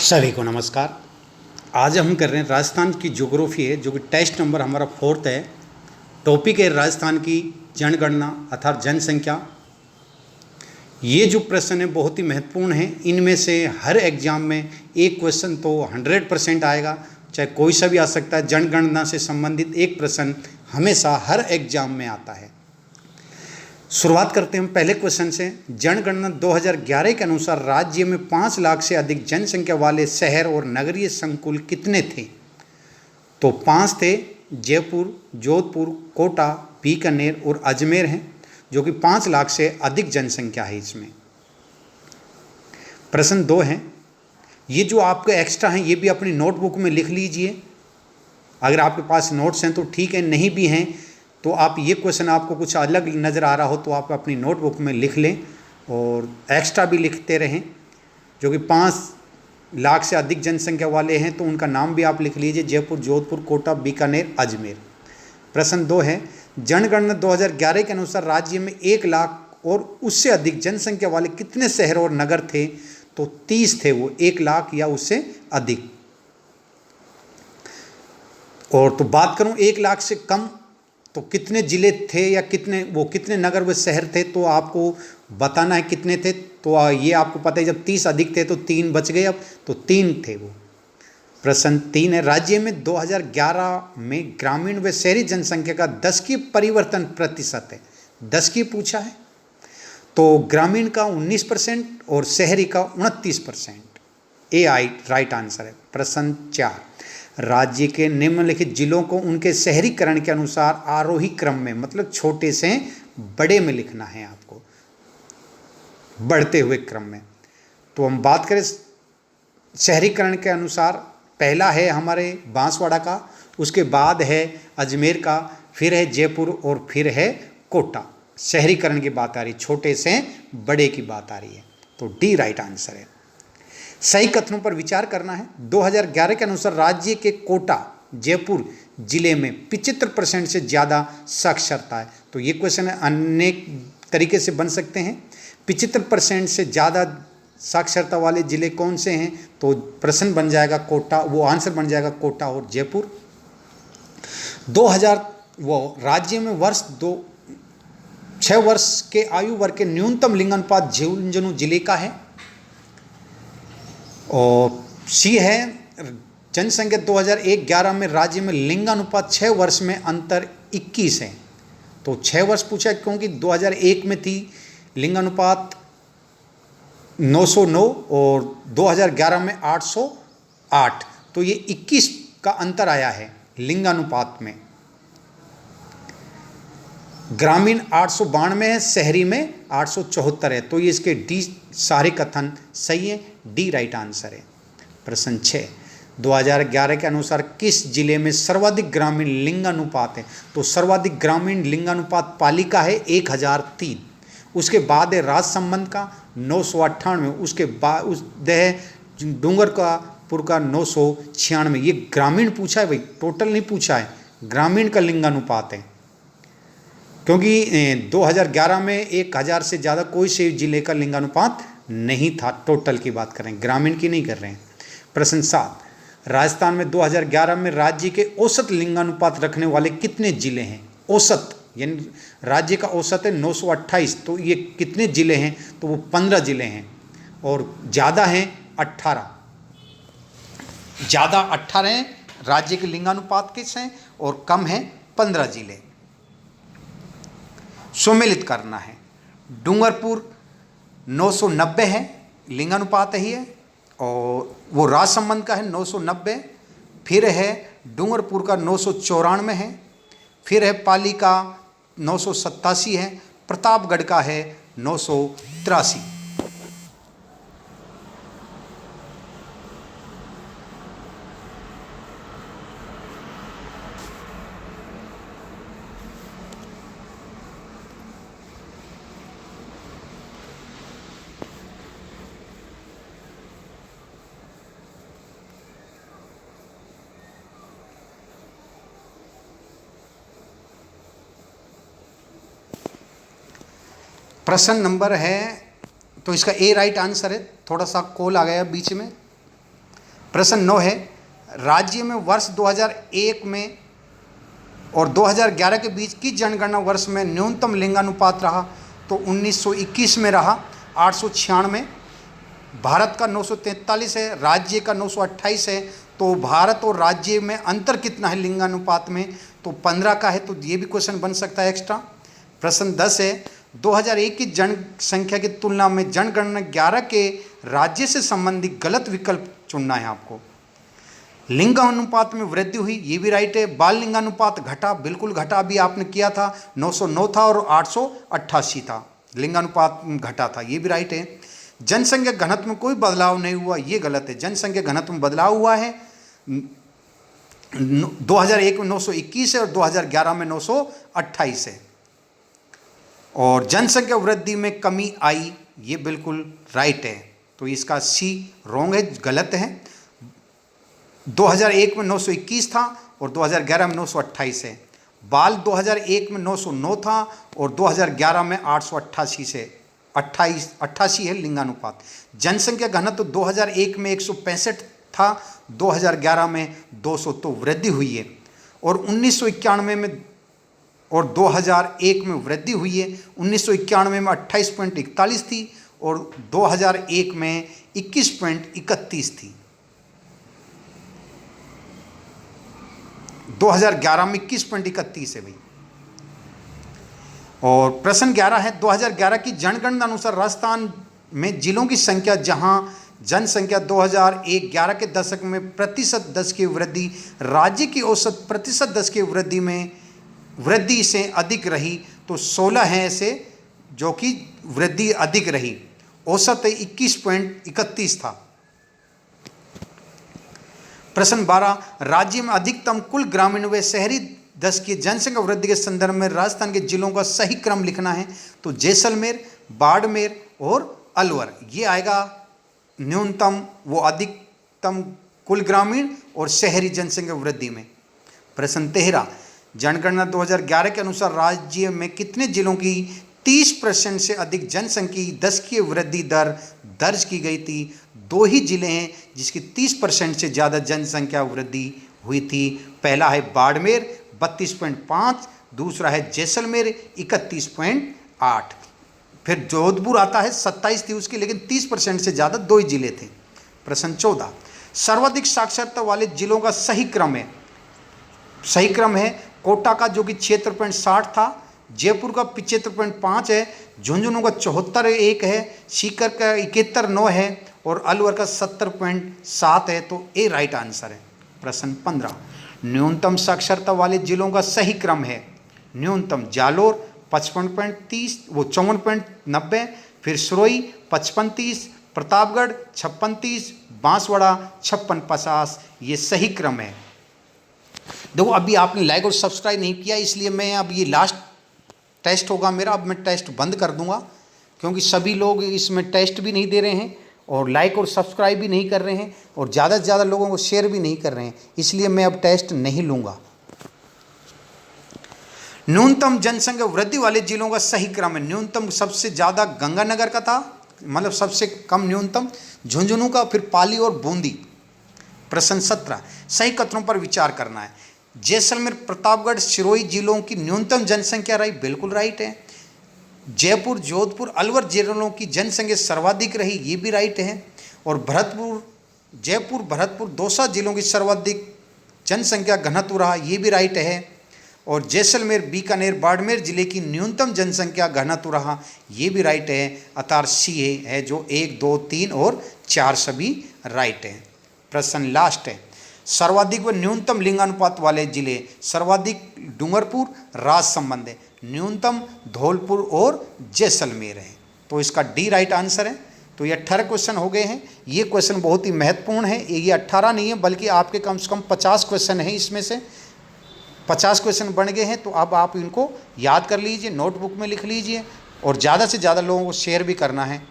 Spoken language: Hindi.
सभी को नमस्कार। आज हम कर रहे हैं राजस्थान की ज्योग्राफी है, जो कि टेस्ट नंबर हमारा 4th है। टॉपिक है राजस्थान की जनगणना अर्थात जनसंख्या। ये जो प्रश्न है बहुत ही महत्वपूर्ण है। इनमें से हर एग्जाम में एक क्वेश्चन तो 100% आएगा, चाहे कोई सा भी आ सकता है। जनगणना से संबंधित एक प्रश्न हमेशा हर एग्जाम में आता है। शुरुआत करते हैं हम पहले क्वेश्चन से। जनगणना 2011 के अनुसार राज्य में 5 लाख से अधिक जनसंख्या वाले शहर और नगरीय संकुल कितने थे? तो 5 थे। जयपुर, जोधपुर, कोटा, बीकानेर और अजमेर हैं, जो कि 5 लाख से अधिक जनसंख्या है इसमें। प्रश्न 2 है। ये जो आपके एक्स्ट्रा हैं ये भी अपनी नोटबुक में लिख लीजिए। अगर आपके पास नोट्स हैं तो ठीक है, नहीं भी हैं तो आप ये क्वेश्चन आपको कुछ अलग नज़र आ रहा हो तो आप अपनी नोटबुक में लिख लें और एक्स्ट्रा भी लिखते रहें। जो कि 5 लाख से अधिक जनसंख्या वाले हैं तो उनका नाम भी आप लिख लीजिए: जयपुर, जोधपुर, कोटा, बीकानेर, अजमेर। प्रश्न 2 है। जनगणना 2011 के अनुसार राज्य में 1 लाख और उससे अधिक जनसंख्या वाले कितने शहर और नगर थे? तो 30 थे वो, 1 लाख या उससे अधिक। और तो बात करूं 1 लाख से कम तो कितने जिले थे या कितने नगर व शहर थे, तो आपको बताना है कितने थे। तो ये आपको पता है, जब 30 अधिक थे तो 3 बच गए, अब तो 3 थे वो। प्रश्न 3 है। राज्य में 2011 में ग्रामीण व शहरी जनसंख्या का 10 की परिवर्तन प्रतिशत है। 10 की पूछा है तो ग्रामीण का 19% और शहरी का 29%। ए राइट आंसर है। प्रश्न 4। राज्य के निम्नलिखित जिलों को उनके शहरीकरण के अनुसार आरोही क्रम में, मतलब छोटे से बड़े में लिखना है आपको, बढ़ते हुए क्रम में। तो हम बात करें शहरीकरण के अनुसार, पहला है हमारे बांसवाड़ा का, उसके बाद है अजमेर का, फिर है जयपुर और फिर है कोटा। शहरीकरण की बात आ रही, छोटे से बड़े की बात आ रही है, तो डी राइट आंसर है। सही कथनों पर विचार करना है। 2011 के अनुसार राज्य के कोटा, जयपुर जिले में 75% से ज़्यादा साक्षरता है। तो ये क्वेश्चन अनेक तरीके से बन सकते हैं। 75% से ज़्यादा साक्षरता वाले जिले कौन से हैं? तो प्रश्न बन जाएगा कोटा, वो आंसर बन जाएगा कोटा और जयपुर। 2000 वो राज्य में 6 वर्ष के आयु वर्ग के न्यूनतम लिंगानुपात झुंझुनू जिले का है। और सी है जनसंख्या 2001-11 में राज्य में लिंगानुपात 6 वर्ष में अंतर 21 है। तो 6 वर्ष पूछा है क्योंकि 2001 में थी लिंगानुपात 909 और 2011 में 808, तो ये 21 का अंतर आया है लिंगानुपात में। ग्रामीण 892 है, शहरी में 874 है। तो ये इसके डी सारे कथन सही है, डी राइट आंसर है। प्रश्न 6। 2011 के अनुसार किस जिले में सर्वाधिक ग्रामीण लिंगानुपात है? तो सर्वाधिक ग्रामीण लिंगानुपात पाली का है 1003। उसके बाद है राजसमंद का 998, उसके बाद डूंगरपुर का 996। ये ग्रामीण पूछा है भाई, टोटल नहीं पूछा है, ग्रामीण का लिंगानुपात है। क्योंकि 2011 में 1000 से ज़्यादा कोई से जिले का लिंगानुपात नहीं था। टोटल की बात कर रहे हैं, ग्रामीण की नहीं कर रहे हैं। प्रश्न 7। राजस्थान में 2011 में राज्य के औसत लिंगानुपात रखने वाले कितने जिले हैं? औसत यानी राज्य का औसत है 928, तो ये कितने जिले हैं? तो वो 15 जिले हैं और ज़्यादा हैं 18। ज़्यादा 18 हैं राज्य के लिंगानुपात किस हैं और कम हैं 15 जिले। सम्मिलित करना है। डूंगरपुर 990 है, लिंगानुपात ही है, और वो राजसमंद का है 990। फिर है डूंगरपुर का 994 है, फिर है पाली का 987 है, प्रतापगढ़ का है 983। प्रश्न नंबर है, तो इसका ए राइट आंसर है। थोड़ा सा कॉल आ गया बीच में, प्रश्न 9 है, राज्य में वर्ष 2001 में और 2011 के बीच की जनगणना वर्ष में न्यूनतम लिंगानुपात रहा? तो 1921 में रहा 896, भारत का 943 है, राज्य का 928 है। तो भारत और राज्य में अंतर कितना है लिंगानुपात में? तो 15 का है। तो ये भी क्वेश्चन बन सकता है एक्स्ट्रा। प्रश्न 10 है, 2001 की जनसंख्या की तुलना में जनगणना 11 के राज्य से संबंधित गलत विकल्प चुनना है आपको। लिंगानुपात में वृद्धि हुई, ये भी राइट है। बाल लिंगानुपात घटा, बिल्कुल घटा, अभी आपने किया था, 909 था और 888 था, लिंगानुपात घटा था, ये भी राइट है। जनसंख्या घनत्व में कोई बदलाव नहीं हुआ, ये गलत है। जनसंख्या घनत्व में बदलाव हुआ है, 2001 में 921 है और 2011 में 928 है। और जनसंख्या वृद्धि में कमी आई, ये बिल्कुल राइट है। तो इसका सी रॉन्ग है, गलत है। 2001 में 921 था और 2011 में 928 है। बाल 2001 में 909 था और 2011 में 888 से 88 है लिंगानुपात। जनसंख्या घनत्व 2001 में 165 था, 2011 में 200, तो वृद्धि हुई है। और 1991 में और 2001 में वृद्धि हुई है। 1991 में 28.41 थी और 2001 में 21.31 थी। 2011 में 21.31 है भाई। और प्रश्न 11 है, 2011 की जनगणना अनुसार राजस्थान में जिलों की संख्या, जहां जनसंख्या 2001-11 के दशक में प्रतिशत 10 की वृद्धि राज्य की औसत प्रतिशत 10 की वृद्धि से अधिक रही, तो 16 है ऐसे जो कि वृद्धि अधिक रही। औसत 21.31 था। प्रश्न 12, राज्य में अधिकतम कुल ग्रामीण व शहरी 10 की जनसंख्या वृद्धि के संदर्भ में राजस्थान के जिलों का सही क्रम लिखना है। तो जैसलमेर, बाड़मेर और अलवर, ये आएगा न्यूनतम वो अधिकतम कुल ग्रामीण और शहरी जनसंख्या वृद्धि में। प्रश्न 13, जनगणना 2011 के अनुसार राज्य में कितने जिलों की 30% से अधिक जनसंख्या 10 की वृद्धि दर दर्ज की गई थी? 2 ही जिले हैं जिसकी 30% से ज़्यादा जनसंख्या वृद्धि हुई थी। पहला है बाड़मेर 32.5, दूसरा है जैसलमेर 31.8, फिर जोधपुर आता है 27 थी उसकी, लेकिन 30% से ज़्यादा 2 ही जिले थे। प्रश्न 14, सर्वाधिक साक्षरता वाले जिलों का सही क्रम है। सही क्रम है कोटा का जो कि 76.60 था, जयपुर का 75.5 है, झुंझुनू का 74.1 है, सीकर का 71.9 है और अलवर का 70.7 है। तो ए राइट आंसर है। प्रश्न 15, न्यूनतम साक्षरता वाले जिलों का सही क्रम है। न्यूनतम जालोर 55.30 वो 54.90, फिर सिरोही 55.30, प्रतापगढ़ 56.30, बांसवाड़ा 56.50, ये सही क्रम है। देखो अभी आपने लाइक और सब्सक्राइब नहीं किया, इसलिए मैं अब ये लास्ट टेस्ट होगा मेरा, अब मैं टेस्ट बंद कर दूंगा क्योंकि सभी लोग इसमें टेस्ट भी नहीं दे रहे हैं और लाइक और सब्सक्राइब भी नहीं कर रहे हैं और ज़्यादा से ज़्यादा लोगों को शेयर भी नहीं कर रहे हैं, इसलिए मैं अब टेस्ट नहीं लूँगा। न्यूनतम जनसंख्या वृद्धि वाले जिलों का सही क्रम है। न्यूनतम सबसे ज़्यादा गंगानगर का था, मतलब सबसे कम न्यूनतम झुंझुनू का, फिर पाली और बूंदी। प्रश्न 17, सही कथनों पर विचार करना है। जैसलमेर, प्रतापगढ़, सिरोही जिलों की न्यूनतम जनसंख्या रही, बिल्कुल राइट है। जयपुर, जोधपुर, अलवर जिलों की जनसंख्या सर्वाधिक रही, ये भी राइट है। और भरतपुर, जयपुर, भरतपुर, दौसा जिलों की सर्वाधिक जनसंख्या घनत्व रहा, ये भी राइट है। और जैसलमेर, बीकानेर, बाड़मेर जिले की न्यूनतम जनसंख्या घनत्व रहा, ये भी राइट है। अतार सी है जो 1, 2, 3 और 4 सभी राइट है। प्रश्न लास्ट है, सर्वाधिक व न्यूनतम लिंगानुपात वाले जिले। सर्वाधिक डूंगरपुर, राजसमंद है, न्यूनतम धौलपुर और जैसलमेर है। तो इसका डी राइट आंसर है। तो ये 18 क्वेश्चन हो गए हैं। ये क्वेश्चन बहुत ही महत्वपूर्ण है। ये 18 नहीं है बल्कि आपके कम से कम 50 क्वेश्चन हैं, इसमें से 50 क्वेश्चन बन गए हैं। तो अब आप इनको याद कर लीजिए, नोटबुक में लिख लीजिए और ज़्यादा से ज़्यादा लोगों को शेयर भी करना है।